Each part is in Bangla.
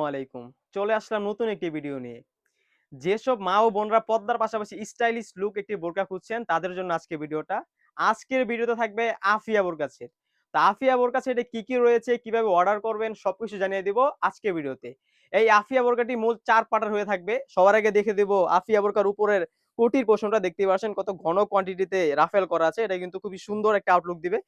আলাইকুম। চলে আসলাম নতুন একটি ভিডিও নিয়ে। যেসব মা ও বোনরা পর্দার পাশাপাশি স্টাইলিশ লুক একটি বোরকা খুঁজছেন তাদের জন্য আজকে ভিডিওটা। আজকের ভিডিওতে থাকবে আফিয়া বোরকা সেট। তো আফিয়া বোরকা সেটে কি রয়েছে, কিভাবে অর্ডার করবেন সবকিছু জানিয়ে দিব আজকের ভিডিওতে। এই আফিয়া বোরকাটি মূল ৪ পার্টের হয়ে থাকবে। সবার আগে দেখে দেব আফিয়া বোরকার উপরের কোটির পোরশনটা দেখতেই পাচ্ছেন কত ঘন কোয়ান্টিটিতে রাফেল করা আছে। এটা কিন্তু খুবই সুন্দর একটা আউটলুক দিবে।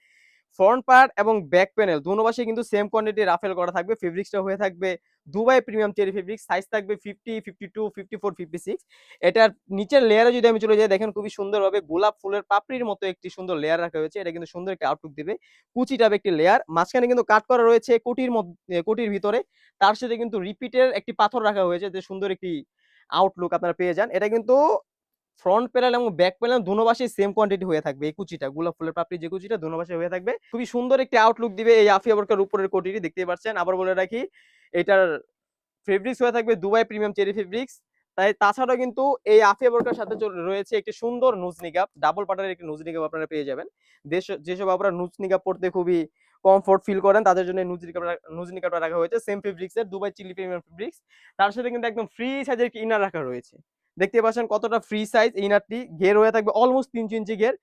ফ্রন্ট পার্ট এবং ব্যাক প্যানেল দোনো পাশেই কিন্তু সেম কোয়ান্টিটি রাফেল করা থাকবে। ফেব্রিক্সটা হয়ে থাকবে Dubai premium cherry fabrics. Size থাকবে 50, 52, 54, 56। এটার নিচের লেয়ারে যদি আমি চলে যাই দেখেন খুবই সুন্দরভাবে গোলাপ ফুলের পাপড়ির মতো একটি সুন্দর লেয়ার রাখা হয়েছে। এটা কিন্তু সুন্দর একটা আউটলুক দিবে। কুচি টাইপ একটি লেয়ার। মাঝখানে কিন্তু কাট করা রয়েছে কোটির ভিতরে। তার সাথে কিন্তু রিপিটের একটি পাথর রাখা হয়েছে যে সুন্দর একটি আউটলুক আপনারা পেয়ে যান। এটা কিন্তু ফ্রন্ট প্যানেল এবং ব্যাক প্যানেল দোনো পাশেই সেম কোয়ান্টিটি হয়ে থাকবে। এই কুচিটা গোলাপ ফুলের পাপড়ির যে কুচিটা দোনো পাশে হয়ে থাকবে। খুবই সুন্দর একটি আউটলুক দিবে এই আফিয়া বোরকার উপরের কোটিটি দেখতেই পাচ্ছেন। আবার বলে রাখি এটার ফেব্রিক্স হয়ে থাকবে দুবাই প্রিমিয়াম চেরি ফেব্রিক্স। তাছাড়াও কিন্তু এই আফিয়া বোরকার সাথে রয়েছে একটি সুন্দর নুজ নিকাব, ডাবল পার্টের একটি নুজ নিকাব আপনারা পেয়ে যাবেন। যেসব আপনারা নুজ নিকাব পড়তে খুবই কমফোর্ট ফিল করেন তাদের জন্য নুজ নিকাবটা রাখা হয়েছে সেম ফেব্রিক্সের দুবাই চিলি প্রিমিয়াম ফেব্রিক্স। তার সাথে কিন্তু একদম ফ্রি সাইজের একটি ইনার রাখা রয়েছে। দেখতে পাচ্ছেন কতটা ফ্রি সাইজ ইনারটি। ঘের হয়ে থাকবে অলমোস্ট ৩ ইঞ্চি ঘের।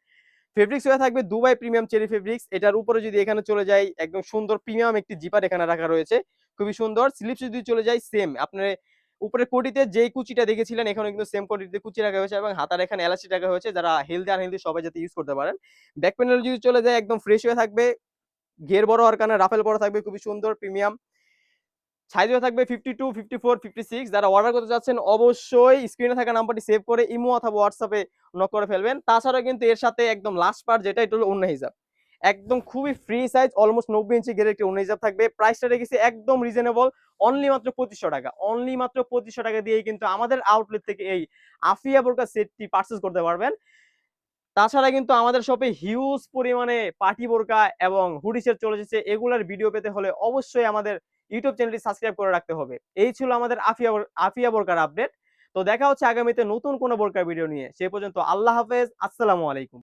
ফেব্রিক্স হয়ে থাকবে দুবাই প্রিমিয়াম চেরি ফেব্রিক্স। এটার উপরে যদি এখানে চলে যাই একদম সুন্দর প্রিমিয়াম একটি জিপার এখানে রাখা রয়েছে। খুবই সুন্দর। স্লিপস যদি চলে যাই সেম আপনার উপরের কোটিতে যেই কুচিটা দেখেছিলেন এখানেও কিন্তু সেম কোয়ান্টিটিতে কুচি রাখা হয়েছে এবং হাতার এখানে এলাস্টিক রাখা হয়েছে যারা হেলথি আনহেলথি সবাই যাতে ইউজ করতে পারেন। ব্যাক প্যানেল যদি চলে যায় একদম ফ্রেশ হয়ে থাকবে। ঘের বড় হওয়ার কারণে রাফেল বড় থাকবে খুবই সুন্দর প্রিমিয়াম। সাইজও থাকবে 52, 54, 56। যারা অর্ডার করতে চাচ্ছেন অবশ্যই স্ক্রিনে থাকা নাম্বারটি সেভ করে ইমো অথবা হোয়াটসঅ্যাপে নক করে ফেলবেন। তাছাড়াও কিন্তু এর সাথে একদম লাস্ট পার্ট যেটা এটা হলো ওড়না হিজাব। একদম খুবই ফ্রি সাইজ অলমোস্ট ৯০ ইঞ্চি ঘেরের একটি ওড়না হিজাব থাকবে। প্রাইসটা রেখেছি একদম রিজনেবল অনলি মাত্র ৳২৫০০। অনলি মাত্র ৳২৫০০ দিয়েই কিন্তু আমাদের আউটলেট থেকে এই আফিয়া বোরকা সেটটি পারচেজ করতে পারবেন। তাছাড়া কিন্তু আমাদের শপে হিউজ পরিমাণে পার্টি বোরকা এবং হুডি সেট চলে এসেছে। এগুলার ভিডিও পেতে হলে অবশ্যই আমাদের ইউটিউব চ্যানেলটি সাবস্ক্রাইব করে রাখতে হবে। এই ছিল আমাদের আফিয়া বোরকার আপডেট। তো দেখা হচ্ছে আগামীতে নতুন কোনো বোরকার ভিডিও নিয়ে। সে পর্যন্ত আল্লাহ হাফেজ। আসসালামু আলাইকুম।